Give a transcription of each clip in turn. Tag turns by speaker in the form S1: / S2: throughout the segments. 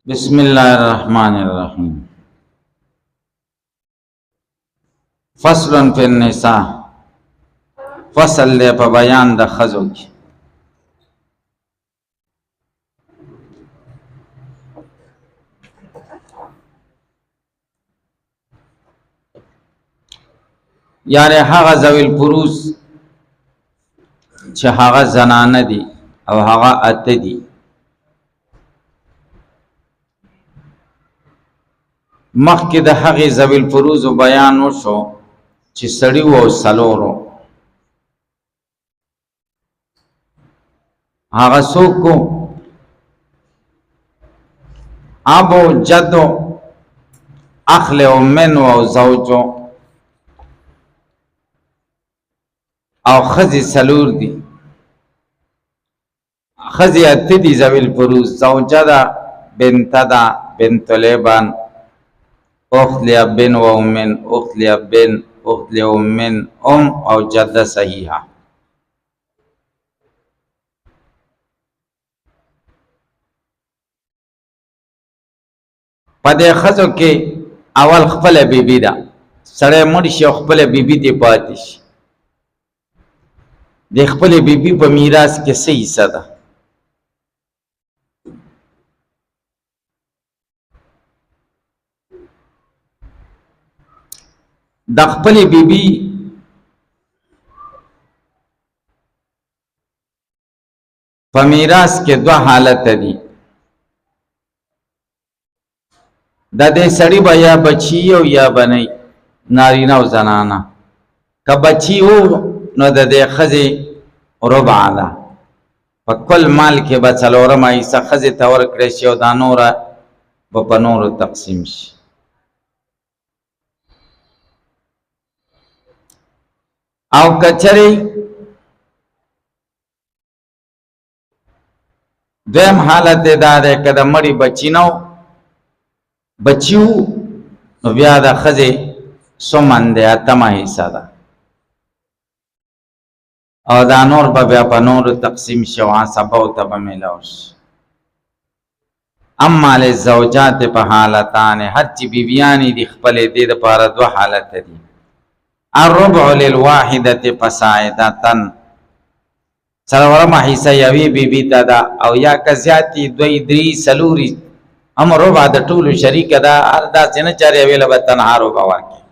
S1: بسم الله الرحمن الرحیم. فصل فی النساء، فصل دے په بیان د ښځو کې. یعنی هغه ذوی الفروز چې هغه زنانه دي او هغه اته دي. مخکې د هغې ذوی الفروز بیان وشو چې سړي وو څلورو. هغه څوک وو؟ ابو جدو اخل امن و زوجو او خزی سلور دی. خزی اتی دی ذوی الفروز. زوجه دا، بنت دا، بنت لیبان، اخت لیبن و امن، اخت لیبن، اخت لیمن، او جده صحیحه. په دې ښځو کې اول خپله بیبي ده. سړی مړ شي او خپله بیبي دې پاتې شي. د خپلې بیبي په میراث کې څه حصه ده؟ د خپلې بیبي په میراث کې دوه حالت دي. د دې سړي به یا بچي او یا بنی، نارینه او زنانه. که بچي وو نو د دې ښځې ربع ده. په کل مال کې به څلورمه حصه ښځې ته ورکړی شي او دا نوره به په نورو تقسیم شي. او کچری دویم حالت دا ده که د مړي بچي نه بچي وو نو بیا د ښځې سمن دی، اتمه حصه ده، او دا نور به بیا په نورو تقسیم شي او عصبو ته به میلاو شي. اما للزوجات په حالتان، هر چې بیبیانې دي خپلې دې دپاره دوه حالت دي. الربع للواحدة فصاعدة، څلورمه حصه یوې بیبي ته ده، او یا که زیاتې دوی درې څلورې هم ربع د ټولو شریکه ده. هر داسې نه چې هر یوې له به تنها ربع ورکړي.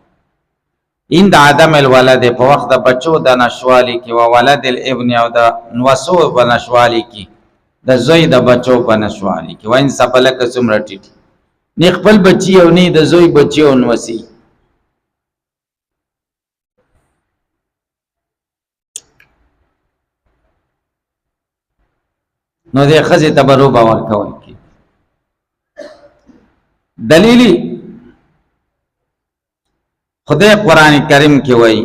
S1: عند عدم الولد، په وخت د بچو د نشوالي کې، و ولد الابن، او د نوسو په نشوالي کې، د زوی د بچو په نشوالي کې. و ان سپلک څومره ټیټ نه خپل بچي او نه د زوی بچي او نوسي. نو دې ښځې ته به ربع ورکول کېږي. دلیلی خدای قرآن کریم کې وایي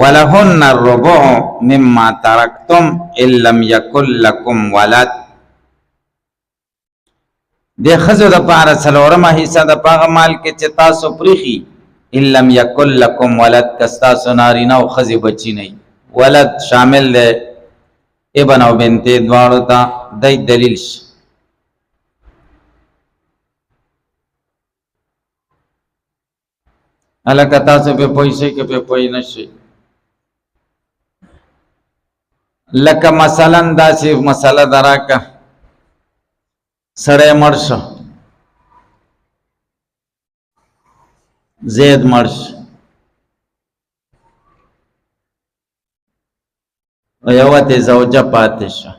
S1: ولهن الربع مما ترکتم ان لم یکن لکم ولد. دې ښځو دپاره څلورمه حصه ده په هغه مال کې چې تاسو پریښي. ان لم یکن لکم ولد، که ستاسو نارینه او ښځې بچي نه وي. ولد شامل دی ابن او بنتې دواړو ته. دی دلیل شي. هلکه تاسو پې پوه شئ که پې پوه نه شئ. لکه مثلا داسې مسله ده راکه، سړی مړ شو، زید مړ شو، او یوه تې زوجه پاتې شو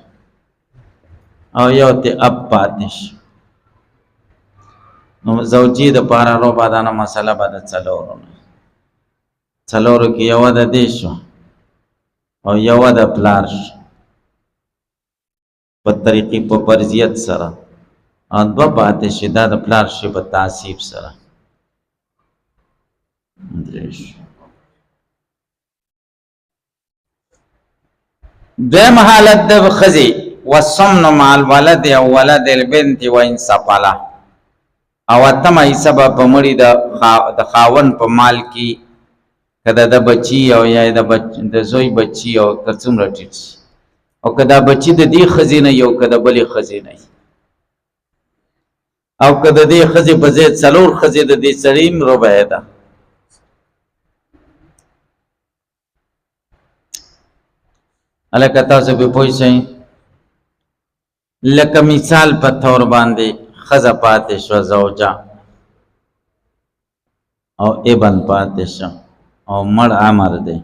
S1: او یو تې اب پاتې شو. نو زوجي دپاره ربع ده. نه مسله به د څلورو نه، څلورو کې یوه د دې شو او یوه د پلار شو په طریقې په فرضیت سره، او دوه پاتې شي. دا د پلار شي په تعصیب سره. دویم حالت د ښځې والسمن مع الولد او ولد البنت وان سفله، او اتمه حصه به په مړي د خاوند په مال کې، که د بچي او یا د زوی بچي او که څومره ټیټ شي، او که دا بچي د دې ښځې نه وي او که د بلې ښځې نه وي. او که د دې ښځې په ځای څلور ښځې د دې سړي هم ربع ده. هلکه تاسو پې پوه شئ. لکه مثال په طور باندې ښځه پاتې شوه زوجه او ابن پاتې شو او مړ امر دی،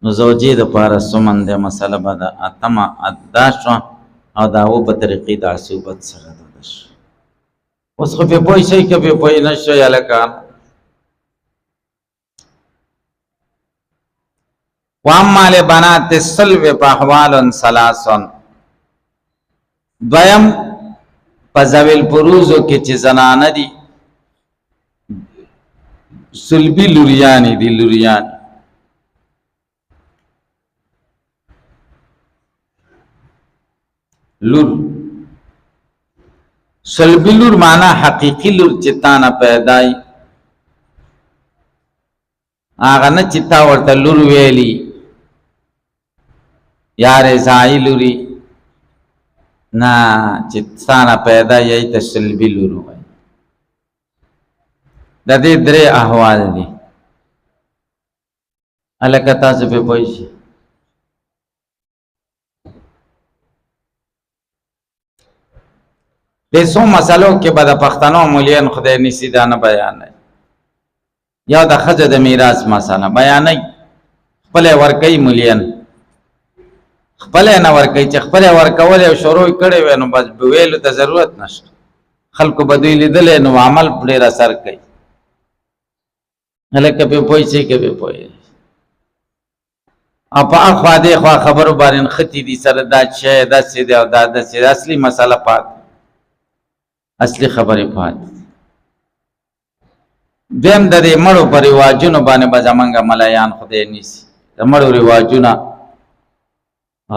S1: نو زوجې دپاره څومن دی مسله به د اتمه دا شوه او د هغو په طریقې د عصوبت سره ده شو. اوس خو پې پوه شئ که پې پوه نه شئ هلکان. واما لبنات الصلب فاحوال ثلاث. دویم په ذوی الفروضو کې چې زنانه دي صلبي لوریانې دي، لوریان لور. صلبي لور معنا حقیقي لور چې تا نه پیدای، هغه نه چې تا ورته لور ویلی یا رضاعي لوري، نه چې تا نه پیدا یې ته صلبي لور وایي. د دې درې احوال دي. هلکه تاسو پې پوه شئ. دې څو مسلو کې به د پښتنو مولین خدای نیسي دا نه بیانوي. یا د ښځو د میراث مسله بیانوي، خپله ورکوي مولین، خپله نه ورکوي. چې خپله ورکول او شروع کړی وی نو بس ویلو ته ضرورت نشته، خلکو به دوی لیدلی نو عمل ډېر اثر کوي. هلکه پې پوه شئ که پې پوه. او په اخوا دې خوا خبرو باندې نښتي دي سره دا شی داسې دی او دا داسې دی، اصلي مسله پاتې، اصلي خبرې پاتې. دویم د دې مړو په رواجونو باندې به زمونږ ملایان خدای نیسي. د مړو رواجونه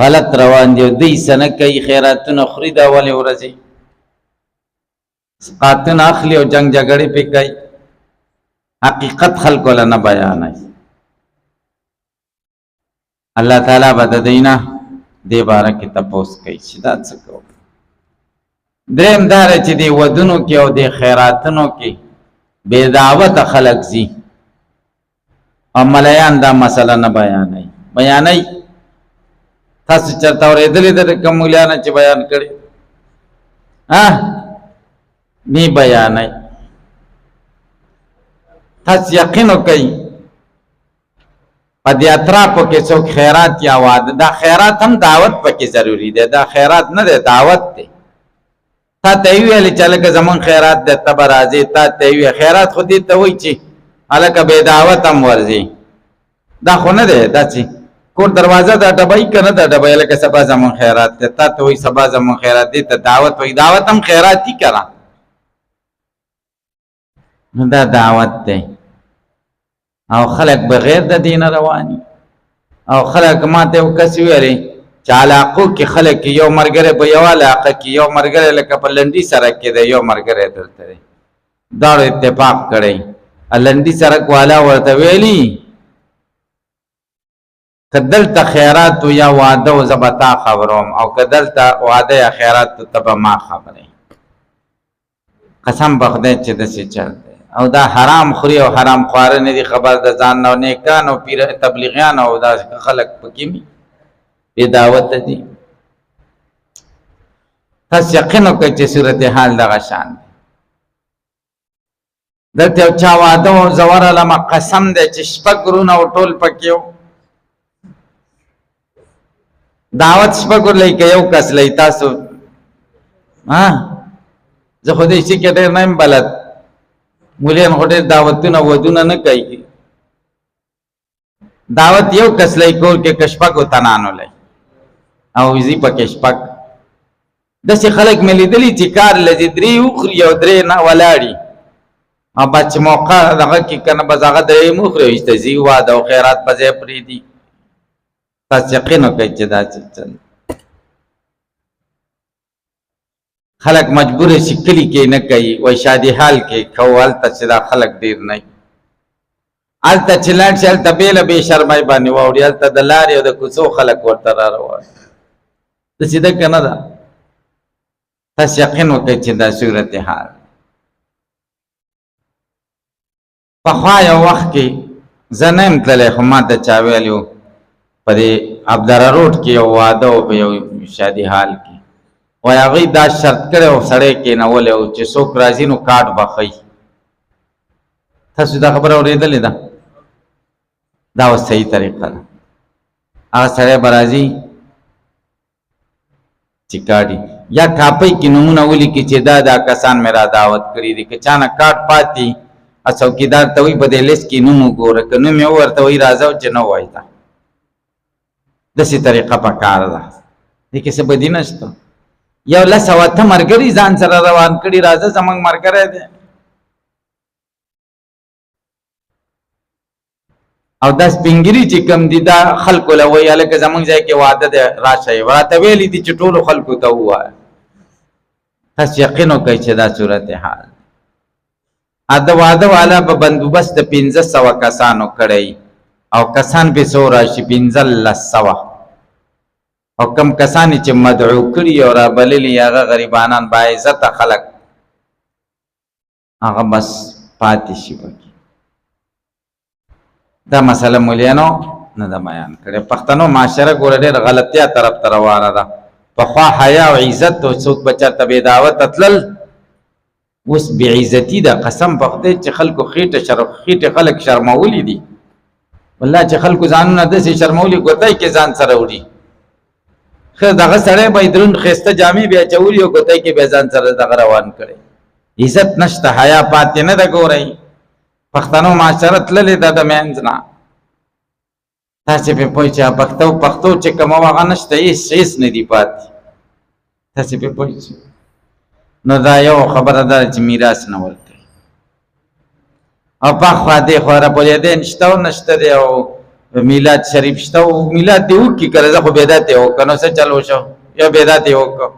S1: غلط روان دي او دوی څه نه کوي، خیراتونه خوري د اولې ورځې، سقاتونه اخلي او جنګ جګړې پې کوي، حقیقت خلکو له نه بیانوي. الله تعالی به د دوی نه دې باره کې تپوس کوي چې دا څه کوو. دریم دا دی چې دې ودونو کې او دې خیراتونو کې بې دعوته خلک ځي او ملایان دا مسله نه بیانوي. بیانوي تاسو چېرته اورېدلې ده د کوم مولیانو چې بیان کړي؟ نه بیانوي. تاسو یقین وکئ په دې اطرافو کې څوک خیرات یا واده، دا خیرات هم دعوت پکې ضروري دی، دا خیرات نه دی دعوت دی. تا ته یې ویلې چې هلکه زمونږ خیرات دی ته به راځې، تا ته یې ویل خیرات خو دې ته وایي چې هلکه بې دعوت هم ورځي. دا خو نه دی داسې کور دروازه دا ډبۍ که نه دا ډبۍ هلکه سبا زمونږ خیرات دی، تا ته وایي سبا زمونږ خیرات دی، ته دعوت وایي. دعوت هم خیرات دي که نه؟ نو دا دعوت دی او خلق بغیر د دین رواني. او خلق ماته یو کس ویلې چې علاقو کې خلق یو مرګره په یو علاقه کې یو مرګره لکه په لنډي سړک کې دی، یو مرګره دلته دی، دا اتفاق کړی. لنډي سړک والا ورته ویلي که دلته خیرات یا واده و زه به تا خبروم او که دلته واده یا خیرات ته به ما خبرې. قسم په خدای چې داسې چل دی او دا حرام خوري او حرام خواره نه دي خبر د ځان نه. نیکان او پیر تبلیغیان او دا خلک پکې مي بې دعوته دي. تاسو یقین وکړئ چې صورتحال دغه شان دی. دلته یو چا واده و زه ورغلمه، قسم دی چې شپږ وروڼه او ټول پکې و. دعوت شپږ ورلئ که یو کس لئ تاسو؟ زه خو دې شي کې ډېر نه یم بلد، مولین خو ډېر دعوتونه ودونه نه کوي. دعوت یو کس لئ کور کې که شپږو تنانو لئ او وځي پکې شپږ. داسې خلک مې لیدلي چې کار لځي درې وخوري او درې نه ولاړي او بعد چې موقع دغه کې که نه بس هغه درې م وخوري او ایسته ځي واده او خیرات په ځای پرېږدي. تاسو یقین وکړئ چې دا چل خلق مجبور شي کلی کې نه کوي، وای شادي حال کې کوو. هلته چې دا خلق ډېر نه وي، هلته چې لاړ شي هلته بېله بې شرمۍ باندې واوړي، هلته د لارې او د کوڅو خلک ورته را روان. داسې ده که نه ده؟ تاسو یقین وکړئ چې دا صورتحال پخوا یو وخت کې زه نه یم تللی خو ما ته چا ویلي وو په دې ابداره روډ کې یو واده و په یو شادي حال کې وایي هغوی دا شرط کړی و سړی کېنولی و چې څوک راځي نو کارډ به ښیي تاسو دا خبره اورېدلې ده دا اوس صحیح طریقه ده هغه سړی به راځي چې کاډي یا کاپۍ کې نومونه ولیکي چې دا کسان مې را دعوت کړي دي که چا نه کارډ پاتې څوکیدار ته وایي په دې لیست کې نوم وګوره که نوم یې وورته وایي راځه چې نه ووایي ته داسې طریقه په کار ده دې کې څه بدي نشته یو 208 ملګري ځان سره روان کړي راځه زموږ ملګری دی او دا سپینګري چې کوم دي دا خلکو له وایي هلکه زموږ ځای کې واده دی راشئ راته ویلي دي چې ټولو خلکو ته ووایه تاسو یقین وکړئ چې دا صورتحال د واده والا به بندوبست د 1500 کسانو کړی او کسان به څو راشي 1500 او کم کسان چې مدعو کړي او رابللي هغه غریبانان باعزته خلک هغه بس پاتې شي پکې دا مسله مولیانو نه ده بیان کړې پښتنو معاشره ګوره ډېر غلطیا طرف ته روانه ده پخوا حیا او عزت او څوک به چېرته بې دعوته تلل اوس بې عزتي ده قسم په خدای چې خلکو خېټې خلک شرمولي دي والله چې خلکو ځانونه داسې شرمولي ګوتۍ کې ځان سره وړي ښه دغه سړی به یې دروند ښایسته جامې بیا اچولي او ګوتۍ کې بیا ځان سره دغه روان کړی عزت نشته حیا پاتې نه ده ګورئ پښتنو معاشره تللې ده د منځ نه تاسې پرې پوه چې پښتو چې کومه هغه نشته هېڅ نه دي پاتې تاسې پرې پوه شئ نو دا یو خبره ده چې میراث نه ورکوي او پخوا دې خوا راپولېدین شته او نشته دی او میلاد شریف شته او میلاد دې وکړي که زه خو بدعت یې وکړه نو څه چل وشو یا بدعت یې وکړه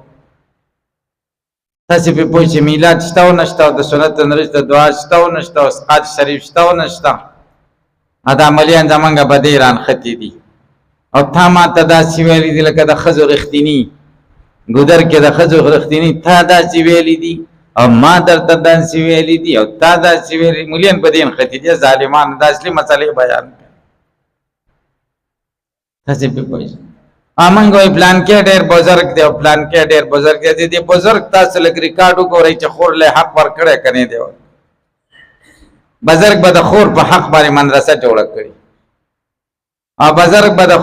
S1: تاسې پرې پوه چې میلاد شته او نشته او د سنت نرسته دعا شته او نشته او اسقاط شریف شته او نشته دا عملیان زمونږ به دې رانختې دي او تا ما ته داسې ویلي دي لکه د ښځو رښتیني ګودر کې د ښځو رښتیني تا داسې ویلي دي او ما درته داسې ویلي دي او تا داسې ویلي مولیان په دې نښتې دي ظالمان د اصلي مسلې بیان کوي تاسې پرې پوه شئ موږ وایي پلانکې ډېر بزرګ دی او پلانکې ډېر بزرګ دی دې بزرګ تاسو لږ ریکارډ وګورئ چې خور له حق ورکړی که نه دی بزرګ به د خور په حق باندې مدرسه جوړه کړي او بزرګ به د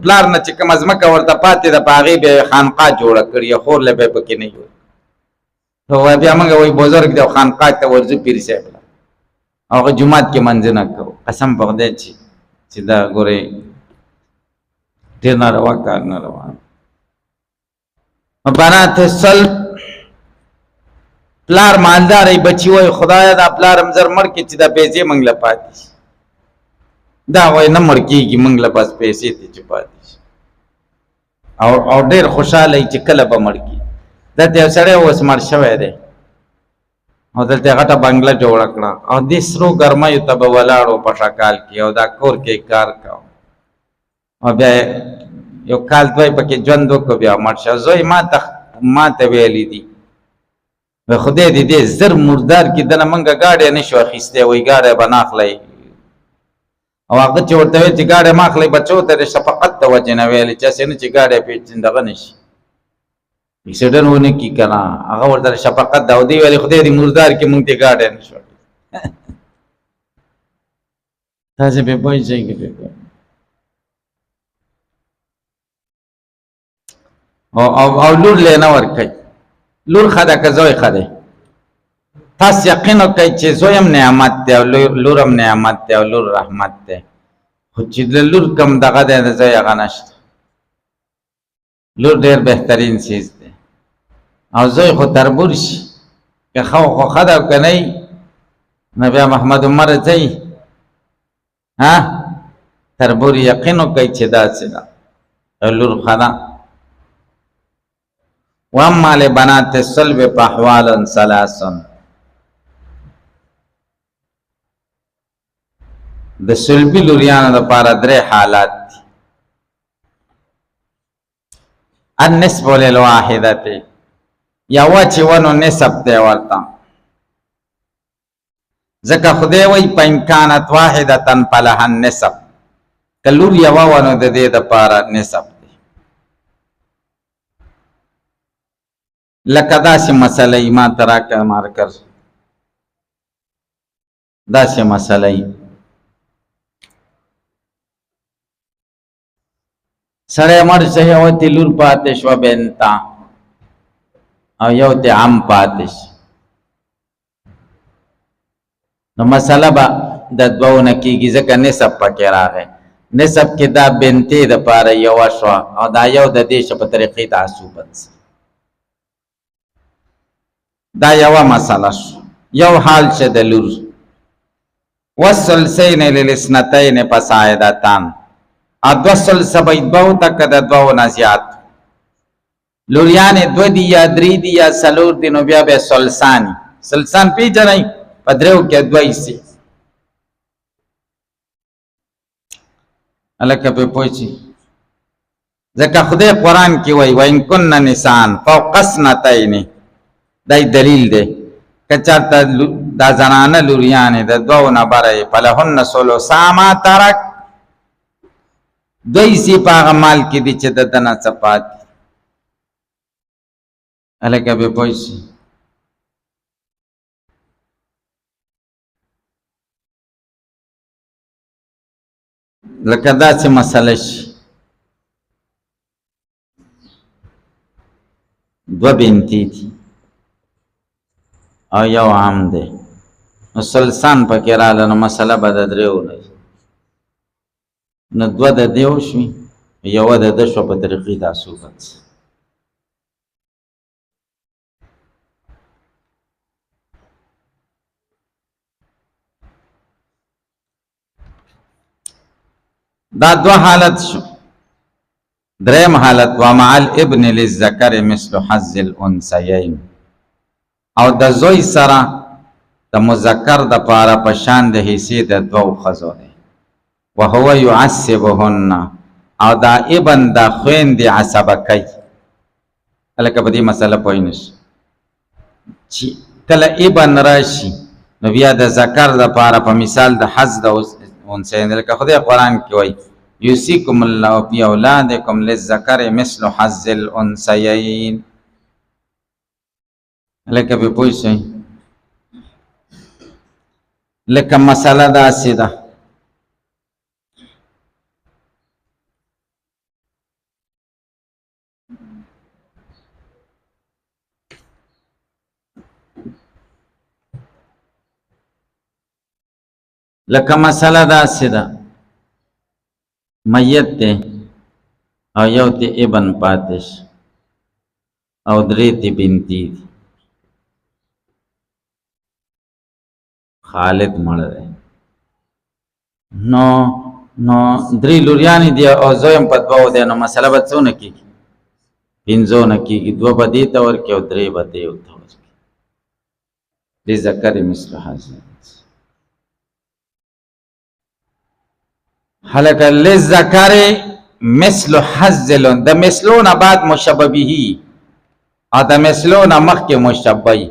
S1: پلار نه چې کومه ځمکه ورته پاتې ده په هغې به یې خانقاه جوړه کړي خور له به یې پکې نه وي نو بیا موږ وایي بزرګ دی او خانقاه ته ورځو پیر صاحب له او هغه جومات کې منځونه کوو قسم په خدای چې دا ګورئ ډېر ناروا کار ناروا بنات صلب پلار مالدار ای بچی وای خدایا دا پلارم زر مړ کې چې دا پیسې موږ له پاتې شي دا وای نه مړ کېږي موږ له بس پیسې ته چې پاتې شي او ډېر خوشحاله ای چې کله به مړ کېږي دلته یو سړی اوس مړ شوی دی او دلته غټه بنګله جوړه کړه او دې سرو ګرمیو ته به ولاړ په شکال کې او دا کور کې کار کوه او بیا یو کال دوی پکې ژوند وکړو بیا مړ شه زوی ما ته ویلي دي خدای دې زر مردار کې دنه منګه گاډی نشو اخیستی وایي گاډی به نه اخلی او هغه چې ورته ویل چې گاډی مه اخلی بچو ته د شفقت د وجې نه ویلې چې هسې نه چې گاډی پې دغه نه شي اکسیډنټ ونه کړي که نه هغه ورته شفقت ده او دې ویلې خدای دې مردار کې مونږ ته گاډی نشو تاسې پرې پوه شئ که پرې پوه او لور له نه ورکوي لور ښه ده که زوی ښه دی تاسو یقین وکړئ چې زوی هم نعمت دی او لور هم نعمت دی او لور رحمت دی خو چې د لور کم دغه دی د زوی هغه نشته لور ډېر بهترین څیز دی او زوی خو تربور شي که ښه خو ښه ده او که نه نو بیا محمد عمر ځئ تربور یقین وکړئ چې داسې ده او لور ښه ده واما لبنات الصلب فاحوال ثلاث د صلبی لوریانو لپاره درې حالات دي النسب للواحده یو چې ونو نسب دی ورته ځکه خدای وایي فإن کانت واحدة فلها النصف که لور یوه وه نو د دې دپاره نسب دی لکه داسې مسله یي ما ته راکړه مارکر داسې مسله یي سړی مړ شي یوه تې لور پاتې شوه بنته او یو ته عم پاتې شي نو مسله به د دوو نه کېږي ځکه نسب پکې راغی نسب کې دا بنتې دپاره یوه شوه او دا یو د دې شه په طریقې تعصبت سره دا یوه مسله شو یو حال شه د لور والثلثین للاثنتین فصاعدتان ا دوه ثلثه به دوو ته که د دوو نه زیات لوریانې دوه دي یا درې دي یا څلور دي نو بیا به ثلثان ثلثان پیژنئ په دریو کې دوه حصې هلکه پرې پوه شي ځکه خدای قرآن کې وایي وإن کن نساء فوق اثنتین دای دلیل دی که چېرته دا زنانه لوریانې د دوو نه بره یې فلهن ثلثا ما ترک دوه حصې په هغه مال کې دي چې د ده نه څه پاتې هلکه پرې پوه شي لکه داسې مسله شي دوه بنتې دي او یو عام دی نو ثلثان پکې راغله نو مسله به د درېو نه وي نو دوه د دې وشوي یوه د ده شوه په طریقې تعصبت دا دو حالت شو دریم حالت ومع الابن للذکر مثل حظ الانثیین او د زوی سره د مذکر د پاره په شان د حصې د دوو ښځو دی وهو يعصبهن او دا ابن د خویندې عصبه کوي هلکه په دې مسله پوه نه شي چې کله ابن راشي نو بیا د ذکر د پاره په مثال د حظ د انثیین لکه خدای قرآن کې وایي یوصیکم الله فی اولادکم للذکر مثل حظ الانثیین لکه به پوه شئ لکه مسله داسې ده لکه مسله داسې ده میت دی او یو تی ابن پاتش او درې تی بنتی دی خالد مړ دی نو درې لوریانې دي او زویم په دوو دی نو مسله به څونه کېږي پنځو نه کېږي دوه به دې ته ورکړي او درې به دې ته ورکړي للذکر مثل حظ هلکه للذکر مثل حظ د مثلو نه بعد مشبه به او د مثلو نه مخکې مشبه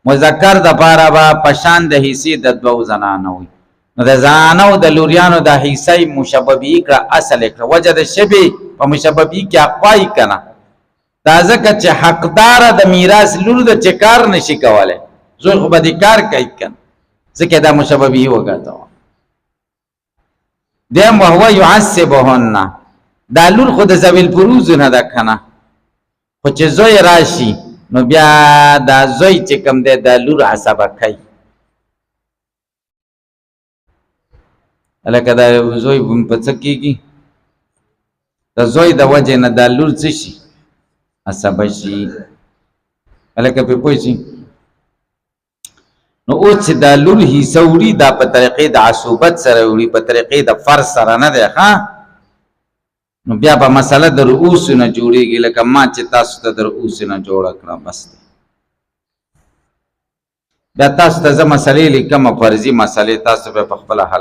S1: مذکر د پاره به په شان د حصې د دوو زنانو وي نو د زنانو د لوریانو د حصې مشبه به کړه اصل کړه وجه د شبه په مشبه به کې اقوای کنه دا ځکه چې حقدار د میراث لور د چې کار نشي کولای زوی خو به دې کار کوي کنه ځکه دا مشبه به وګرځوه دیم وهو يعصبهن دا لور خو د ذوی الفروض نه ده کنه خو چې زوی راشي نو بیا دا زوی چې کوم دی د لور عصبه کوي هلکه دا زوی په څه کېږي د زوی د وجې نه دا لور څه شي عصبه شي هلکه پرې پوه شي نو اوس چې دا لور حصه وړي دا په طریقې د عصوبت سره وړي په طریقې د فرض سره نه دی ښه نو بیا به مسله د رؤوسو نه جوړېږي لکه ما چې تاسو ته د رؤوسو نه جوړه کړه بس بیا تاسو ته زه مسلې لیکم فرضي مسلې تاسو به په خپله حل